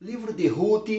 Livro de Ruth,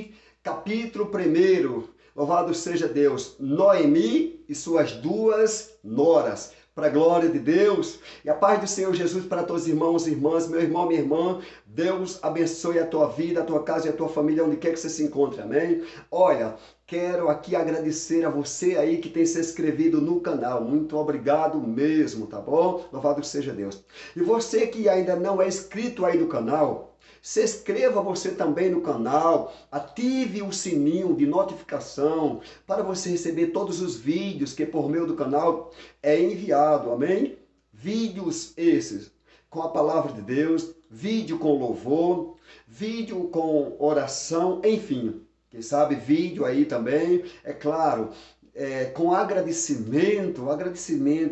capítulo 1. Louvado seja Deus. Noemi e suas duas noras. Para a glória de Deus. E a paz do Senhor Jesus para todos os irmãos e irmãs. Meu irmão, minha irmã. Deus abençoe a tua vida, a tua casa e a tua família, onde quer que você se encontre. Amém? Olha, quero aqui agradecer a você aí que tem se inscrevido no canal. Muito obrigado mesmo, tá bom? Louvado seja Deus. E você que ainda não é inscrito aí no canal, se inscreva você também no canal, ative o sininho de notificação para você receber todos os vídeos que por meio do canal é enviado, amém? Vídeos esses com a palavra de Deus, vídeo com louvor, vídeo com oração, enfim, quem sabe vídeo aí também, é claro, com agradecimento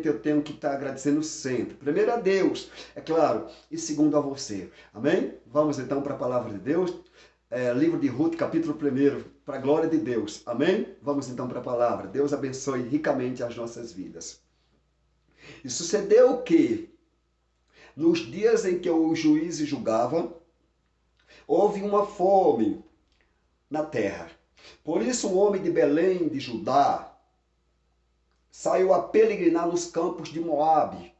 eu tenho que estar agradecendo sempre. Primeiro a Deus, é claro, e segundo a você. Amém? Vamos então para a palavra de Deus. Livro de Ruth, capítulo 1, para a glória de Deus. Amém? Vamos então para a palavra. Deus abençoe ricamente as nossas vidas. E sucedeu que, nos dias em que o juiz julgava, houve uma fome na terra. Por isso um homem de Belém, de Judá, saiu a peregrinar nos campos de Moabe.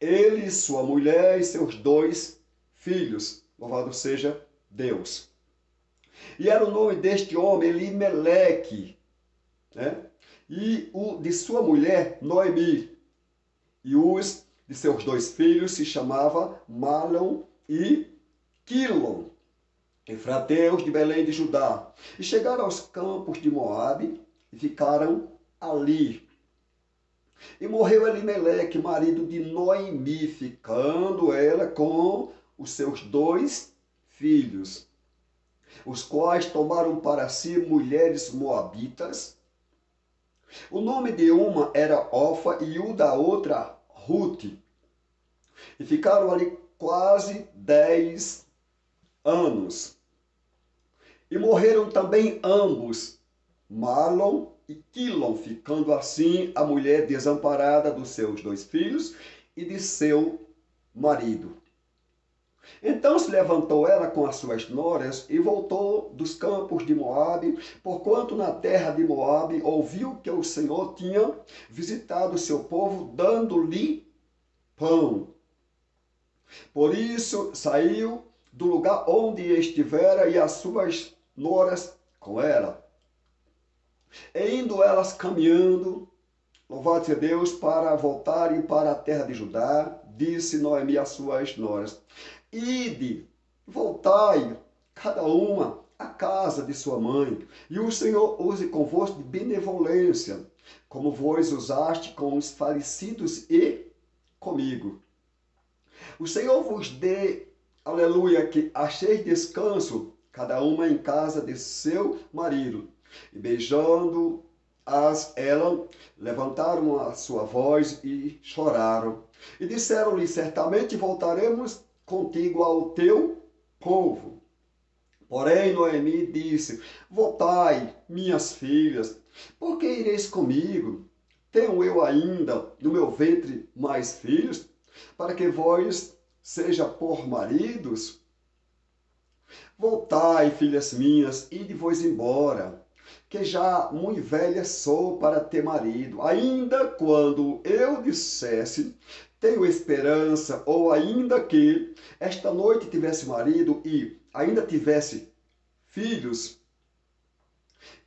Ele, sua mulher e seus 2 filhos. Louvado seja Deus. E era o nome deste homem Elimeleque, né? E o de sua mulher Noemi. E os de seus 2 filhos se chamava Malom e Quilom, efrateus de Belém de Judá. E chegaram aos campos de Moabe e ficaram ali. E morreu Elimeleque, marido de Noemi, ficando ela com os seus 2 filhos, os quais tomaram para si mulheres moabitas. O nome de uma era Ofa e o da outra Ruth. E ficaram ali quase 10 anos. E morreram também ambos, Malom e Quilom, ficando assim a mulher desamparada dos seus 2 filhos e de seu marido. Então se levantou ela com as suas noras e voltou dos campos de Moabe, porquanto na terra de Moabe ouviu que o Senhor tinha visitado o seu povo, dando-lhe pão. Por isso saiu do lugar onde estivera e as suas noras com ela. E indo elas caminhando, louvado seja Deus, para voltarem para a terra de Judá, disse Noemi às suas noras: Ide, voltai, cada uma à casa de sua mãe, e o Senhor use convosco de benevolência, como vós usaste com os falecidos e comigo. O Senhor vos dê, aleluia, que acheis descanso, cada uma em casa de seu marido. E beijando-as ela, levantaram a sua voz e choraram. E disseram-lhe: certamente voltaremos contigo ao teu povo. Porém Noemi disse: voltai, minhas filhas, porque ireis comigo? Tenho eu ainda no meu ventre mais filhos, para que vós seja por maridos? Voltai, filhas minhas, ide-vos embora, que já muito velha sou para ter marido. Ainda quando eu dissesse, tenho esperança, ou ainda que esta noite tivesse marido e ainda tivesse filhos,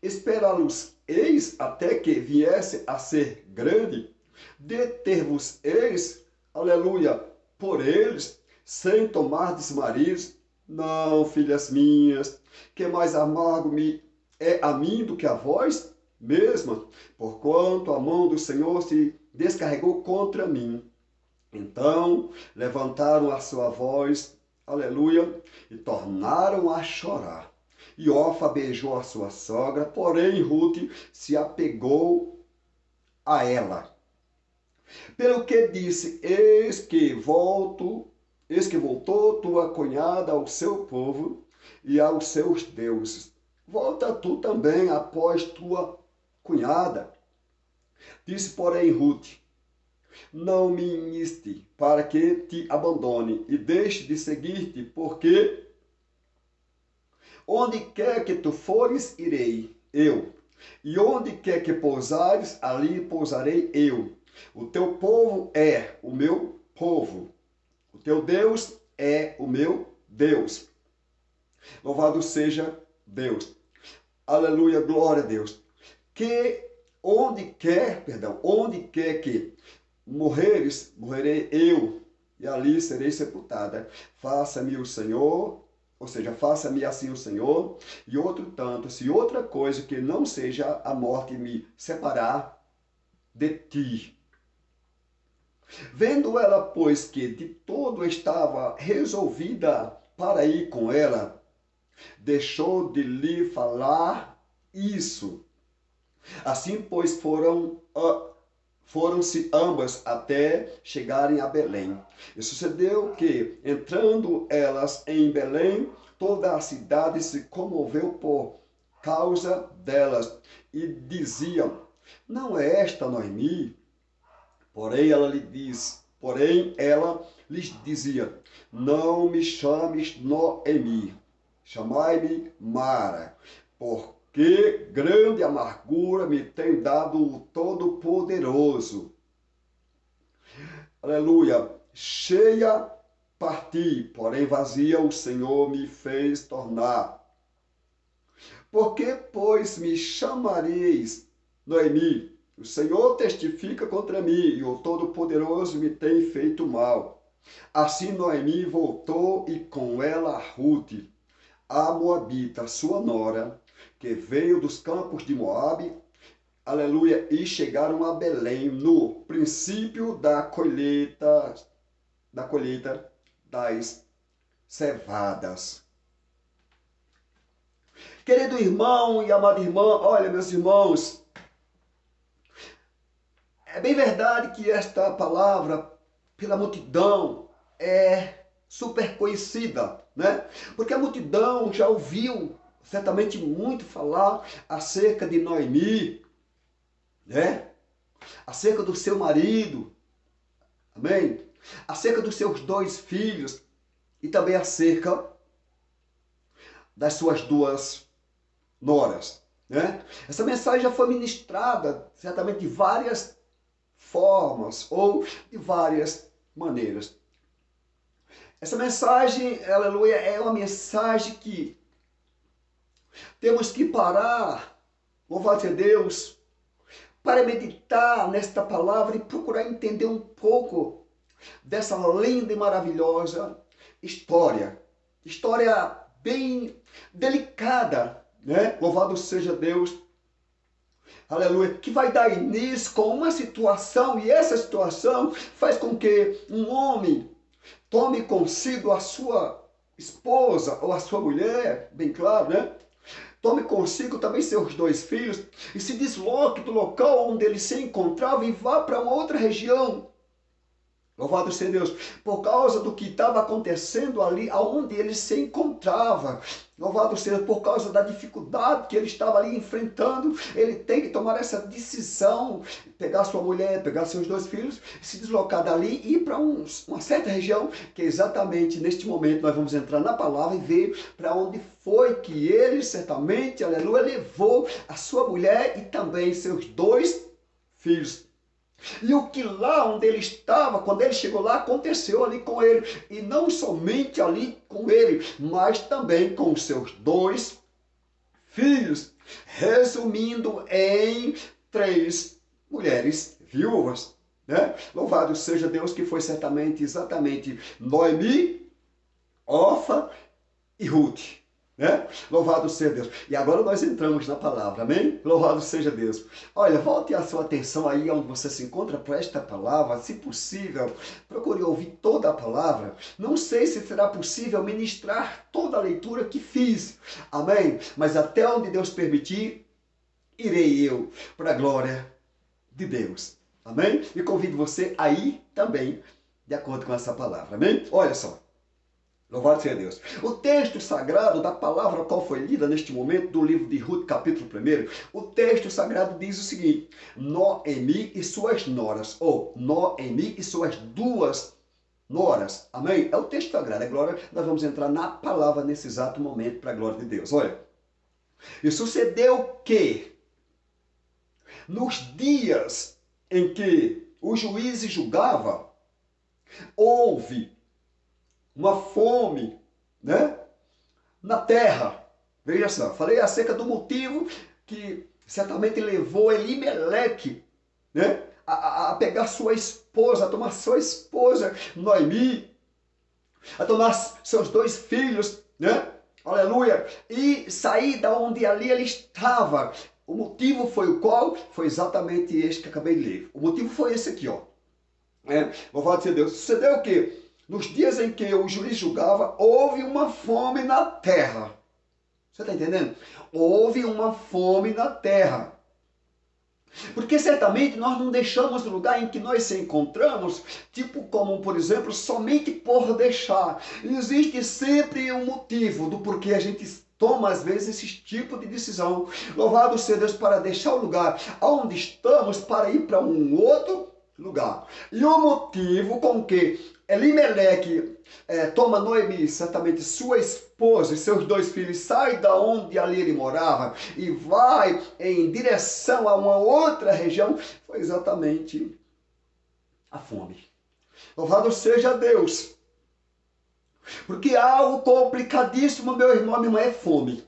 esperá-los eis até que viesse a ser grande, deter-vos-eis, aleluia, por eles, sem tomardes maridos. Não, filhas minhas, que mais amargo me é a mim do que a vós mesma, porquanto a mão do Senhor se descarregou contra mim. Então levantaram a sua voz, aleluia, e tornaram a chorar. E Orfa beijou a sua sogra, porém Ruth se apegou a ela. Pelo que disse: eis que voltou tua cunhada ao seu povo e aos seus deuses. Volta tu também após tua cunhada. Disse, porém, Ruth: não me inste para que te abandone e deixe de seguir-te, porque Onde quer que tu fores, irei eu. E onde quer que pousares, ali pousarei eu. O teu povo é o meu povo. O teu Deus é o meu Deus. Louvado seja Deus. Aleluia, glória a Deus. Onde quer que morreres, morrerei eu, e ali serei sepultada. Faça-me o Senhor, ou seja, faça-me assim o Senhor, e outro tanto, se outra coisa que não seja a morte me separar de ti. Vendo ela, pois, que de todo estava resolvida para ir com ela, deixou de lhe falar isso. Assim, pois, foram-se ambas até chegarem a Belém. E sucedeu que, entrando elas em Belém, toda a cidade se comoveu por causa delas, e diziam: não é esta Noemi? Porém ela lhes dizia: não me chames Noemi, chamai-me Mara, porque grande amargura me tem dado o Todo-Poderoso. Aleluia. Cheia parti, porém vazia o Senhor me fez tornar. Por que, pois, me chamareis Noemi? O Senhor testifica contra mim, e o Todo-Poderoso me tem feito mal. Assim Noemi voltou, e com ela Ruth, a Moabita, sua nora, que veio dos campos de Moabe, aleluia, e chegaram a Belém no princípio da colheita das cevadas. Querido irmão e amada irmã, olha, meus irmãos, é bem verdade que esta palavra, pela multidão, é super conhecida, né? Porque a multidão já ouviu certamente muito falar acerca de Noemi, né? Acerca do seu marido, amém? Acerca dos seus 2 filhos e também acerca das suas 2 noras, né? Essa mensagem já foi ministrada certamente de várias formas ou de várias maneiras. Essa mensagem, aleluia, é uma mensagem que temos que parar, louvado seja Deus, para meditar nesta palavra e procurar entender um pouco dessa linda e maravilhosa história. História bem delicada, né? Louvado seja Deus. Aleluia, que vai dar início com uma situação, e essa situação faz com que um homem tome consigo a sua esposa ou a sua mulher, bem claro, né? Tome consigo também seus 2 filhos e se desloque do local onde ele se encontrava e vá para uma outra região. Louvado seja Deus, por causa do que estava acontecendo ali, aonde ele se encontrava. Louvado seja, por causa da dificuldade que ele estava ali enfrentando, ele tem que tomar essa decisão, pegar sua mulher, pegar seus 2 filhos, se deslocar dali e ir para uma certa região, que exatamente neste momento nós vamos entrar na palavra e ver para onde foi que ele certamente, aleluia, levou a sua mulher e também seus 2 filhos. E o que lá onde ele estava, quando ele chegou lá, aconteceu ali com ele. E não somente ali com ele, mas também com os seus 2 filhos. Resumindo em 3 mulheres viúvas, né? Louvado seja Deus, que foi certamente, exatamente, Noemi, Orfa e Ruth. Né? Louvado seja Deus. E agora nós entramos na palavra, amém? Louvado seja Deus. Olha, volte a sua atenção aí onde você se encontra para esta palavra. Se possível, procure ouvir toda a palavra. Não sei se será possível ministrar toda a leitura que fiz, amém? Mas até onde Deus permitir, irei eu para a glória de Deus, amém? E convido você aí também, de acordo com essa palavra, amém? Olha só. Louvado seja Deus. O texto sagrado da palavra qual foi lida neste momento, do livro de Ruth, capítulo 1, o texto sagrado diz o seguinte: Noemi e suas noras, ou Noemi e suas 2 noras. Amém? É o texto sagrado, é glória. Nós vamos entrar na palavra nesse exato momento para a glória de Deus. Olha, e sucedeu que nos dias em que o juiz julgava, houve uma fome, né, na terra. Veja só, falei acerca do motivo que certamente levou Elimeleque, né, a pegar sua esposa, a tomar sua esposa Noemi, a tomar seus dois filhos, né, aleluia, e sair da onde ali ele estava. O motivo foi o qual? Foi exatamente este que acabei de ler. O motivo foi esse aqui, ó. Louvado seja Deus. Sucedeu o quê? Nos dias em que o juiz julgava, houve uma fome na terra. Você está entendendo? Houve uma fome na terra. Porque certamente nós não deixamos o lugar em que nós se encontramos, tipo como, por exemplo, somente por deixar. Existe sempre um motivo do porquê a gente toma, às vezes, esse tipo de decisão. Louvado seja Deus, para deixar o lugar onde estamos para ir para um outro lugar. E o motivo com que Elimeleque toma Noemi, certamente sua esposa e seus dois filhos, sai da onde ali ele morava e vai em direção a uma outra região, foi exatamente a fome. Louvado seja Deus. Porque algo complicadíssimo, meu irmão, minha irmã, é fome.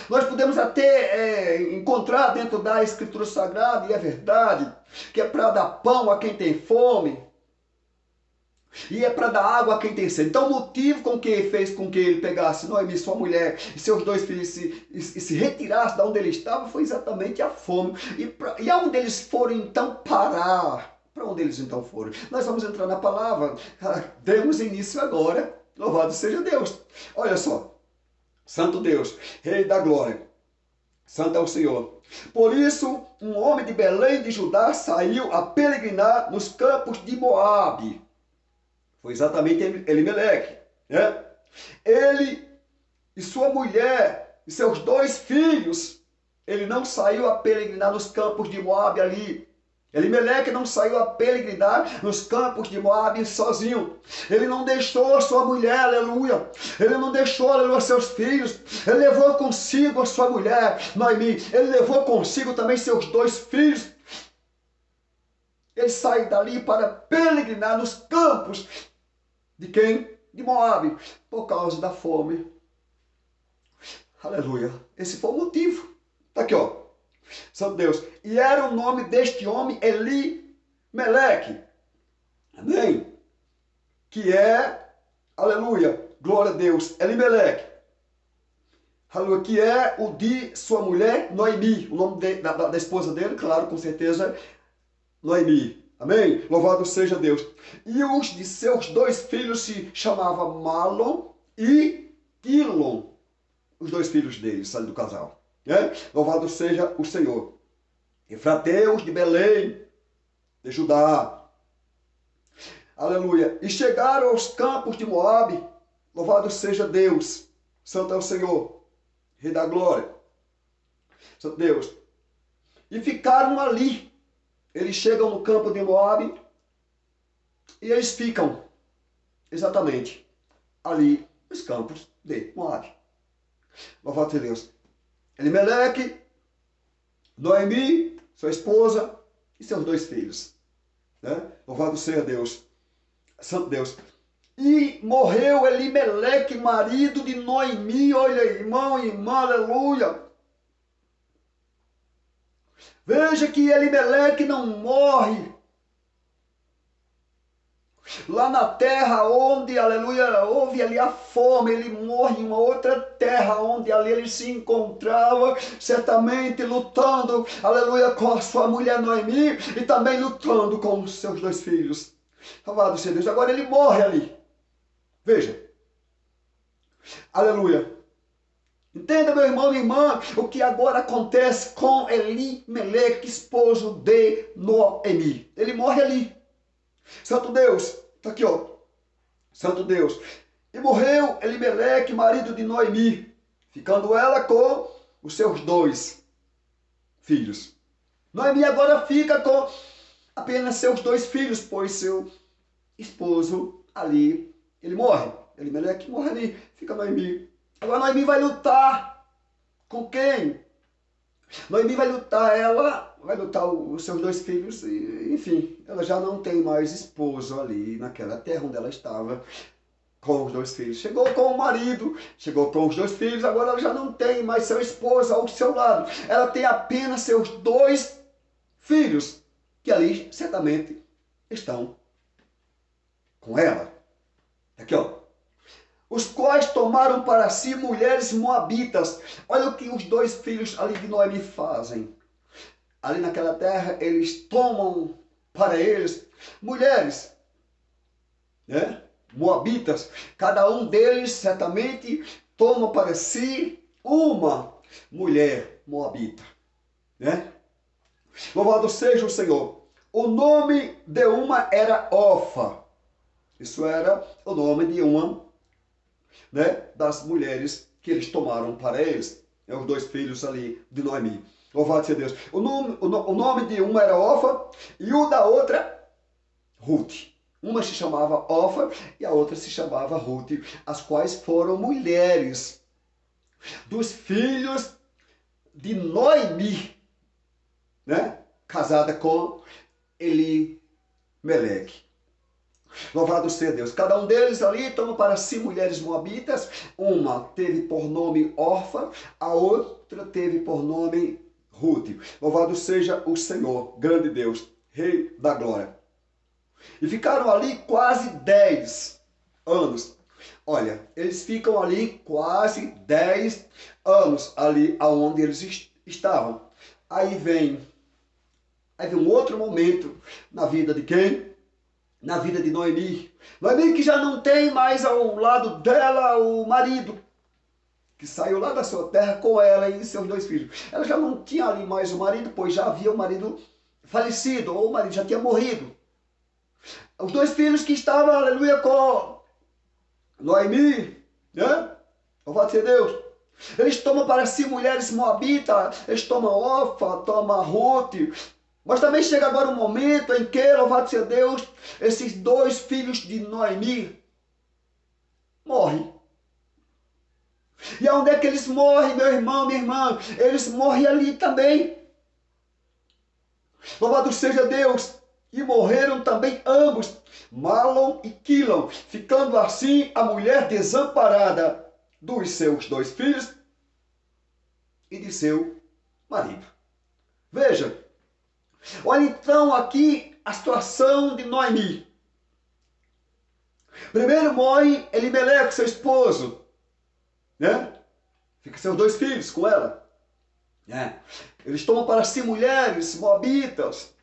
Nós podemos até encontrar dentro da Escritura Sagrada, e é verdade, que é para dar pão a quem tem fome, e é para dar água a quem tem sede. Então o motivo com que fez com que ele pegasse Noemi, sua mulher, e seus dois filhos se retirasse de onde ele estava, foi exatamente a fome. E aonde eles foram então parar? Para onde eles então foram? Nós vamos entrar na palavra. Demos início agora. Louvado seja Deus. Olha só. Santo Deus, Rei da glória. Santo é o Senhor. Por isso, um homem de Belém de Judá saiu a peregrinar nos campos de Moabe. Foi exatamente Elimeleque. Ele e sua mulher e seus dois filhos, ele não saiu a peregrinar nos campos de Moabe ali. Elimeleque não saiu a peregrinar nos campos de Moabe sozinho. Ele não deixou sua mulher, aleluia. Ele não deixou, aleluia, seus filhos. Ele levou consigo a sua mulher, Noemi. Ele levou consigo também seus dois filhos. Ele sai dali para peregrinar nos campos de quem? De Moabe, por causa da fome. Aleluia. Esse foi o motivo. Está aqui, ó. Santo Deus. E era o nome deste homem Elimeleque. Amém? Que é, aleluia, glória a Deus, Elimeleque. Aleluia, que é o de sua mulher, Noemi. O nome da esposa dele, claro, com certeza, Noemi. Amém? Louvado seja Deus. E os de seus dois filhos se chamavam Malom e Quilom. Os dois filhos deles, sabe, do casal. Louvado seja o Senhor. Efrateus de Belém, de Judá. Aleluia. E chegaram aos campos de Moabe. Louvado seja Deus. Santo é o Senhor, Rei da glória. Santo Deus. E ficaram ali. Eles chegam no campo de Moabe e eles ficam exatamente ali nos campos de Moabe. Louvado seja Deus. Elimeleque, Noemi, sua esposa e seus dois filhos. Louvado seja Deus. Santo Deus. E morreu Elimeleque, marido de Noemi. Olha, irmão e irmã, aleluia. Veja que Elimeleque não morre lá na terra onde, aleluia, houve ali a fome. Ele morre em uma outra terra onde ali ele se encontrava, certamente lutando, aleluia, com a sua mulher Noemi e também lutando com os seus dois filhos. Louvado seja Deus. Agora ele morre ali. Veja. Aleluia. Entenda, meu irmão e irmã, o que agora acontece com Elimeleque, esposo de Noemi. Ele morre ali. Santo Deus, está aqui, ó. Santo Deus. E morreu Elimeleque, marido de Noemi, ficando ela com os seus dois filhos. Noemi agora fica com apenas seus dois filhos, pois seu esposo ali, ele morre. Elimeleque morre ali, fica Noemi. Agora Noemi vai lutar com quem? Noemi vai lutar, ela vai lutar os seus dois filhos, e, enfim, ela já não tem mais esposo ali naquela terra onde ela estava com os dois filhos. Chegou com o marido, chegou com os dois filhos, agora ela já não tem mais seu esposo ao seu lado. Ela tem apenas seus dois filhos, que ali certamente estão com ela. Aqui, ó. Os quais tomaram para si mulheres moabitas. Olha o que os dois filhos ali de Noemi fazem. Ali naquela terra, eles tomam para eles mulheres, né? Moabitas. Cada um deles certamente toma para si uma mulher moabita, né? Louvado seja o Senhor. O nome de uma era Orfa. Isso era o nome de uma, né, das mulheres que eles tomaram para eles. Os dois filhos ali de Noemi. Louvado seja Deus. O nome de uma era Orfa e o da outra, Ruth. Uma se chamava Orfa e a outra se chamava Ruth, as quais foram mulheres dos filhos de Noemi, né? Casada com Elimeleque. Louvado seja Deus. Cada um deles ali toma para si mulheres moabitas. Uma teve por nome Orfa, a outra teve por nome Ruth. Louvado seja o Senhor, grande Deus, Rei da glória. E ficaram ali quase 10 anos. Olha, eles ficam ali quase 10 anos, ali aonde eles estavam. Aí vem um outro momento na vida de quem? Na vida de Noemi. Noemi que já não tem mais ao lado dela o marido, que saiu lá da sua terra com ela e seus dois filhos. Ela já não tinha ali mais o marido, pois já havia o marido falecido, ou o marido já tinha morrido. Os dois filhos que estavam, aleluia, com Noemi, né? Louvado seja Deus. Eles tomam para si mulheres moabitas, eles tomam Orfa, tomam Ruth. Mas também chega agora um momento em que, louvado seja Deus, esses dois filhos de Noemi morrem. E aonde é que eles morrem, meu irmão, minha irmã? Eles morrem ali também. Louvado seja Deus. E morreram também ambos, Malom e Quilom, ficando assim a mulher desamparada dos seus dois filhos e de seu marido. Veja. Olha então aqui a situação de Noemi. Primeiro morre Elimeleque, seu esposo, né? Fica seus dois filhos com ela, né? Eles tomam para si mulheres moabitas.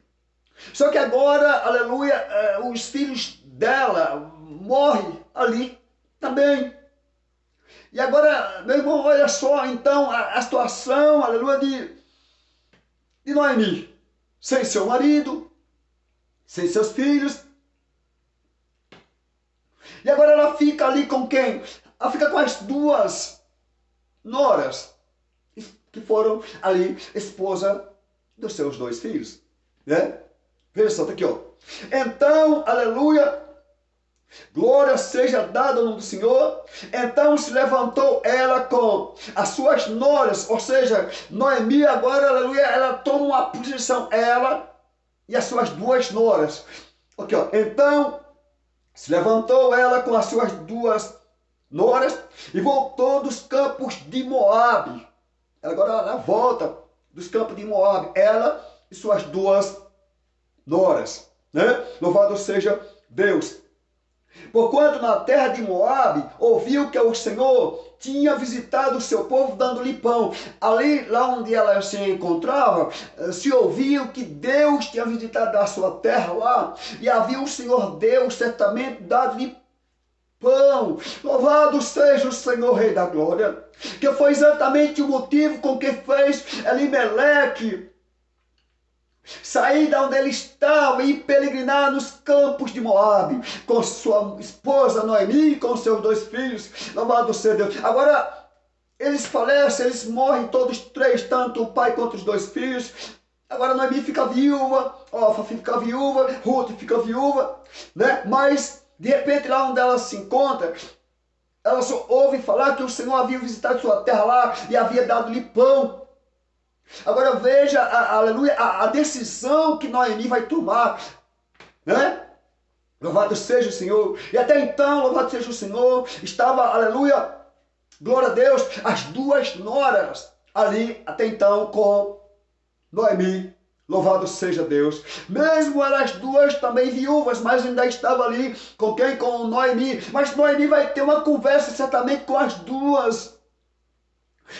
Só que agora, aleluia, os filhos dela morrem ali também. E agora, meu irmão, olha só então a situação, aleluia, de Noemi. Sem seu marido, sem seus filhos. E agora ela fica ali com quem? Ela fica com as duas noras, que foram ali esposa dos seus dois filhos, né? Veja só, tá aqui, ó. Então, aleluia, glória seja dada ao nome do Senhor. Então se levantou ela com as suas noras, ou seja, Noemi agora, aleluia, ela toma uma posição, ela e as suas duas noras. Aqui, ó. Então se levantou ela com as suas duas noras e voltou dos campos de Moabe. Agora ela volta dos campos de Moabe, ela e suas duas noras, né? Louvado seja Deus. Porquanto na terra de Moabe ouviu que o Senhor tinha visitado o seu povo dando-lhe pão. Ali, lá onde ela se encontrava, se ouviu que Deus tinha visitado a sua terra lá, e havia o Senhor Deus certamente dado-lhe pão. Louvado seja o Senhor, Rei da Glória, que foi exatamente o motivo com que fez Elimeleque sair da onde ele estava e peregrinar nos campos de Moabe, com sua esposa Noemi e com seus dois filhos. Louvado seja Deus. Agora, eles falecem, eles morrem todos três, tanto o pai quanto os dois filhos. Agora Noemi fica viúva, Orfa fica viúva, Ruth fica viúva, né? Mas, de repente, lá onde ela se encontra, ela só ouve falar que o Senhor havia visitado sua terra lá e havia dado-lhe pão. Agora veja, aleluia, a decisão que Noemi vai tomar, né? Louvado seja o Senhor. E até então, louvado seja o Senhor, estava, aleluia, glória a Deus, as duas noras ali, até então, com Noemi. Louvado seja Deus. Mesmo elas duas também viúvas, mas ainda estava ali com quem? Com Noemi. Mas Noemi vai ter uma conversa certamente com as duas.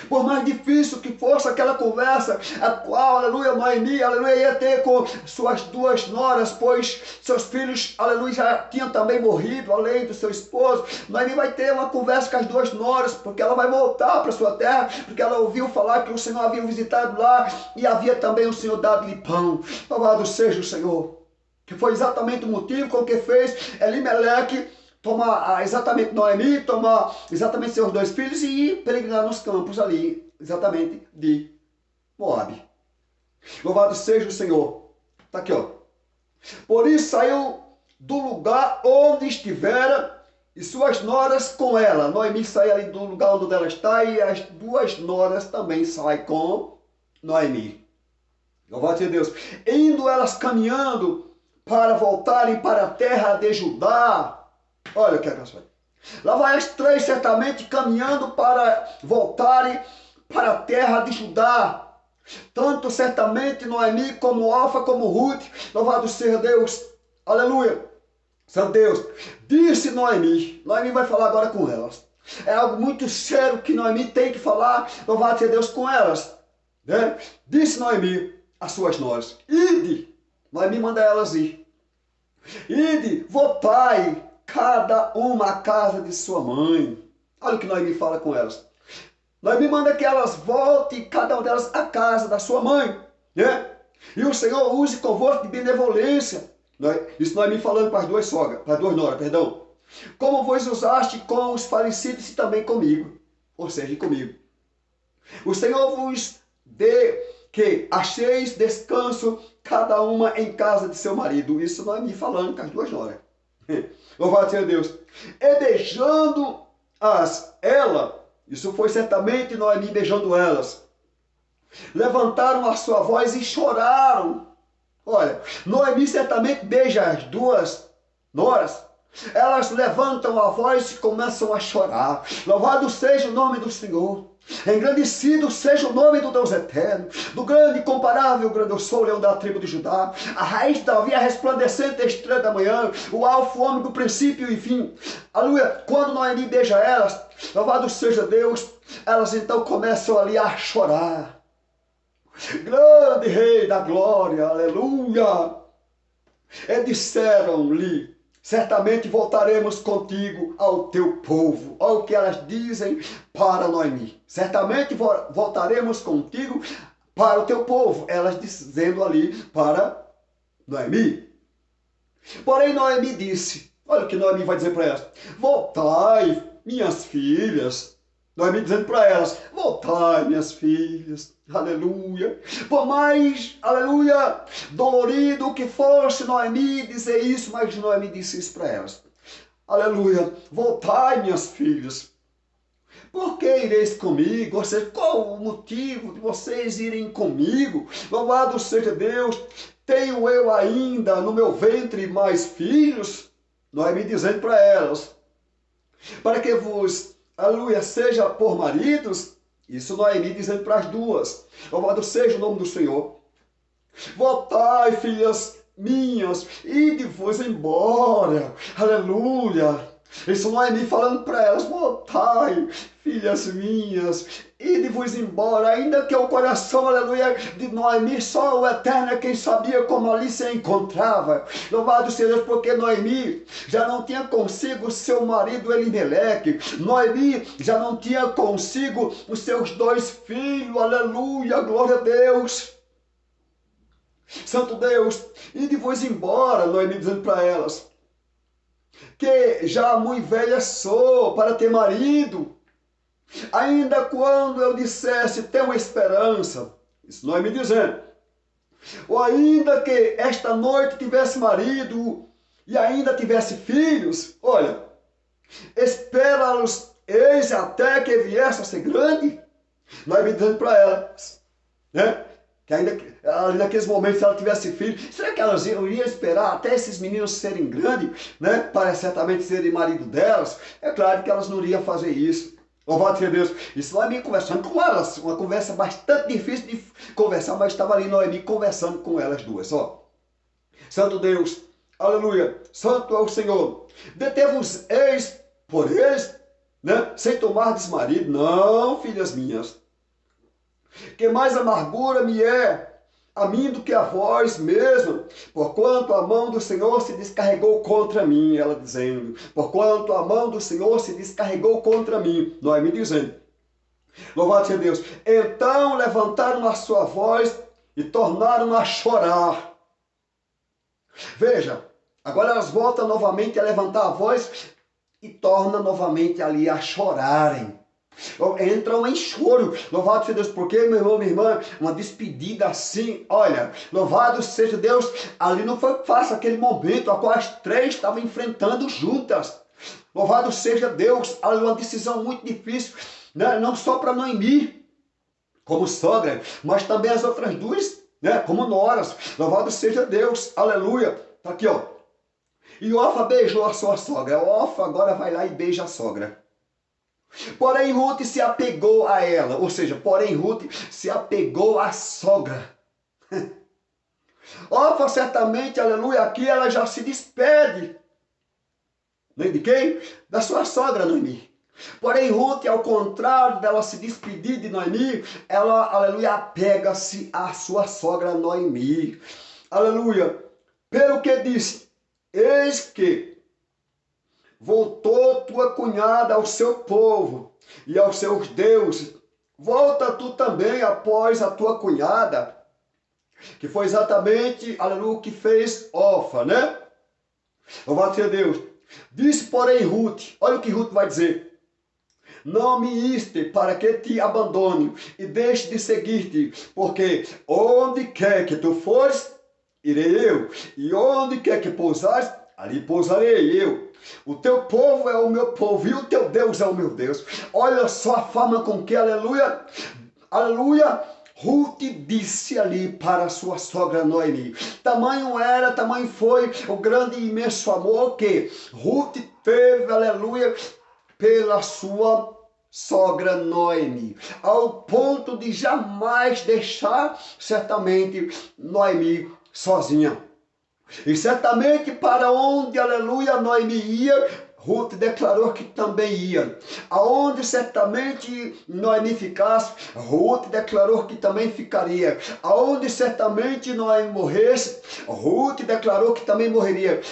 Por mais difícil que fosse aquela conversa, a qual, aleluia, Noemi, aleluia, ia ter com suas duas noras, pois seus filhos, aleluia, já tinham também morrido, além do seu esposo. Noemi vai ter uma conversa com as duas noras, porque ela vai voltar para sua terra, porque ela ouviu falar que o Senhor havia visitado lá e havia também o Senhor dado-lhe pão. Louvado seja o Senhor. Que foi exatamente o motivo com que fez Elimeleque tomar exatamente Noemi, tomar exatamente seus dois filhos e ir peregrinar nos campos ali, exatamente de Moabe. Louvado seja o Senhor. Está aqui, ó. Por isso saiu do lugar onde estivera e suas noras com ela. Noemi sai ali do lugar onde ela está e as duas noras também saem com Noemi. Louvado seja Deus. Indo elas caminhando para voltarem para a terra de Judá. Olha o que aconteceu. Lá vai as três certamente caminhando para voltarem para a terra de Judá. Tanto certamente Noemi como Orfa como Ruth. Louvado seja Deus. Aleluia. Santo Deus. Disse Noemi. Noemi vai falar agora com elas. É algo muito sério que Noemi tem que falar. Louvado seja Deus com elas. Né? Disse Noemi às suas noras. Ide. Noemi manda elas ir. Ide, voltai cada uma à casa de sua mãe. Olha o que Noemi fala com elas. Noemi manda que elas voltem, cada uma delas, à casa da sua mãe. Né? E o Senhor use convosco de benevolência. Né? Isso Noemi falando para as duas sogras, para as duas noras, perdão. Como vos usaste com os falecidos e também comigo. Ou seja, comigo. O Senhor vos dê que acheis descanso cada uma em casa de seu marido. Isso Noemi falando com as duas noras. Louvado seja Deus. E beijando-as ela, isso foi certamente Noemi beijando elas, levantaram a sua voz e choraram. Olha, Noemi certamente beija as duas noras. Elas levantam a voz e começam a chorar. Louvado seja o nome do Senhor. Engrandecido seja o nome do Deus eterno, do grande, incomparável, grande eu sou, leão da tribo de Judá, a raiz da via resplandecente, a estrela da manhã, o alfa, o homem do princípio e fim. Aleluia. Quando Noemi beija elas, louvado seja Deus, elas então começam ali a chorar. Grande Rei da glória, aleluia. E disseram-lhe: certamente voltaremos contigo ao teu povo. Olha o que elas dizem para Noemi. Certamente voltaremos contigo para o teu povo. Elas dizendo ali para Noemi. Porém Noemi disse, olha o que Noemi vai dizer para elas. Voltai, minhas filhas. Noemi dizendo para elas, voltai, minhas filhas, aleluia. Por mais, aleluia, dolorido que fosse Noemi dizer isso, mas Noemi disse isso para elas. Aleluia, voltai, minhas filhas. Por que ireis comigo? Ou seja, qual o motivo de vocês irem comigo? Louvado seja Deus, tenho eu ainda no meu ventre mais filhos? Noemi dizendo para elas, para que vos, aleluia, seja por maridos. Isso Noemi dizendo para as duas. Louvado seja o nome do Senhor. Voltai, filhas minhas, ide-vos embora. Aleluia. Isso Noemi falando para elas. Voltai, filhas minhas, ide-vos embora. Ainda que o coração, aleluia, de Noemi, só o Eterno é quem sabia como ali se encontrava. Louvado seja Deus, porque Noemi já não tinha consigo seu marido Elimeleque. Noemi já não tinha consigo os seus dois filhos. Aleluia, glória a Deus. Santo Deus, ide-vos embora, Noemi dizendo para elas, que já muito velha sou para ter marido. Ainda quando eu dissesse, tenho esperança, isso Noemi dizendo, ou ainda que esta noite tivesse marido e ainda tivesse filhos, olha, espera-los, eis até que viesse a ser grande. Nós me dizendo para elas, né? Que ainda ali naqueles momentos, se ela tivesse filho, será que elas iriam esperar até esses meninos serem grandes, né? Para certamente serem marido delas? É claro que elas não iriam fazer isso. Louvado seja Deus. Isso Noemi conversando com elas, uma conversa bastante difícil de conversar, mas estava ali Noemi conversando com elas duas, ó. Santo Deus, aleluia, santo é o Senhor. Deteve-os eis por eles, né? Sem tomar desmarido, não, filhas minhas. Que mais amargura me é a mim do que a vós mesmo, porquanto a mão do Senhor se descarregou contra mim, ela dizendo, porquanto a mão do Senhor se descarregou contra mim, Noemi dizendo, louvado seja Deus. Então levantaram a sua voz e tornaram a chorar. Veja, agora elas voltam novamente a levantar a voz e tornam novamente ali a chorarem. Entram em choro, louvado seja Deus, porque, meu irmão, minha irmã, uma despedida assim, olha, louvado seja Deus, ali não foi fácil aquele momento, a qual as três estavam enfrentando juntas, louvado seja Deus, ali uma decisão muito difícil, né? Não só para Noemi, como sogra, mas também as outras duas, né? Como noras, louvado seja Deus, aleluia, tá aqui, ó, e Orfa beijou a sua sogra, Orfa agora vai lá e beija a sogra. Porém, Ruth se apegou a ela, ou seja, porém, Ruth se apegou à sogra. Orfa, certamente, aleluia, aqui ela já se despede. De quem? Da sua sogra, Noemi. Porém, Ruth, ao contrário dela se despedir de Noemi, ela, aleluia, apega-se à sua sogra Noemi. Aleluia. Pelo que disse, eis que voltou tua cunhada ao seu povo e aos seus deuses. Volta tu também após a tua cunhada, que foi exatamente, aleluia, o que fez Orfa, né? Louvado seja Deus. Disse, porém, Ruth, olha o que Ruth vai dizer. Não me iste para que te abandone e deixe de seguir-te, porque onde quer que tu fores, irei eu, e onde quer que pousares, ali pousarei eu. O teu povo é o meu povo e o teu Deus é o meu Deus. Olha só a forma com que, aleluia, aleluia, Ruth disse ali para a sua sogra Noemi. Tamanho foi o grande e imenso amor que Ruth teve, aleluia, pela sua sogra Noemi, ao ponto de jamais deixar certamente Noemi sozinha. E certamente para onde, aleluia, Noemi ia, Ruth declarou que também ia. Aonde certamente Noemi ficasse, Ruth declarou que também ficaria. Aonde certamente Noemi morresse, Ruth declarou que também morreria.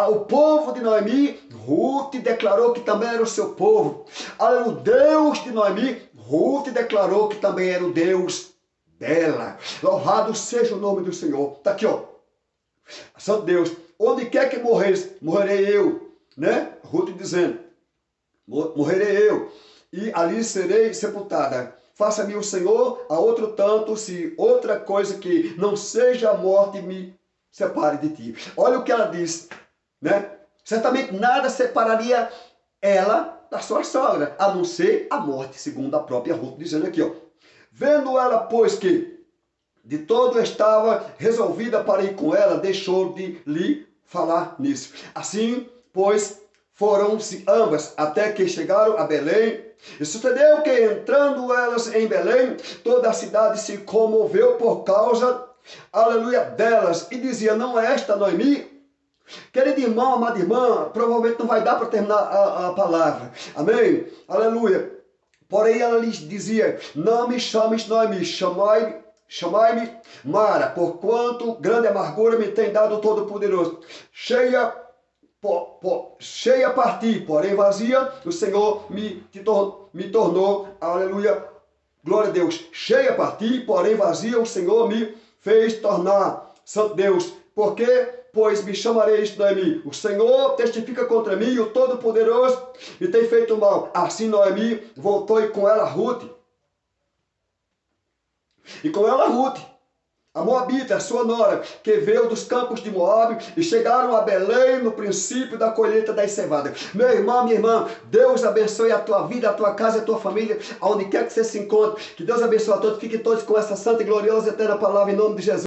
O povo de Noemi, Ruth declarou que também era o seu povo. O Deus de Noemi, Ruth declarou que também era o Deus dela. Louvado seja o nome do Senhor. Está aqui, ó. Santo Deus, onde quer que morreres, morrerei eu, né? Ruth dizendo, morrerei eu, e ali serei sepultada. Faça-me o Senhor a outro tanto, se outra coisa que não seja a morte me separe de ti. Olha o que ela diz, né? Certamente nada separaria ela da sua sogra, a não ser a morte, segundo a própria Ruth, dizendo aqui, ó. Vendo ela, pois, que de todo estava resolvida para ir com ela, deixou de lhe falar nisso. Assim, pois, foram-se ambas, até que chegaram a Belém. E sucedeu que, entrando elas em Belém, toda a cidade se comoveu por causa, aleluia, delas, e dizia, não é esta Noemi? Querido irmão, amada irmã, provavelmente não vai dar para terminar a palavra. Amém? Aleluia. Porém, ela lhes dizia, não me chames Noemi, chamai-me Mara, porquanto grande amargura me tem dado o Todo-Poderoso. Cheia parti, porém vazia, o Senhor me tornou, aleluia, glória a Deus. Cheia parti, porém vazia, o Senhor me fez tornar. Santo Deus, porque, pois me chamareis Noemi, o Senhor testifica contra mim, o Todo-Poderoso me tem feito mal. Assim Noemi voltou e com ela Ruth. E com ela Ruth, a Moabita, a sua nora, que veio dos campos de Moabe e chegaram a Belém no princípio da colheita das cevadas. Meu irmão, minha irmã, Deus abençoe a tua vida, a tua casa e a tua família, aonde quer que você se encontre. Que Deus abençoe a todos, fiquem todos com essa santa e gloriosa e eterna palavra em nome de Jesus.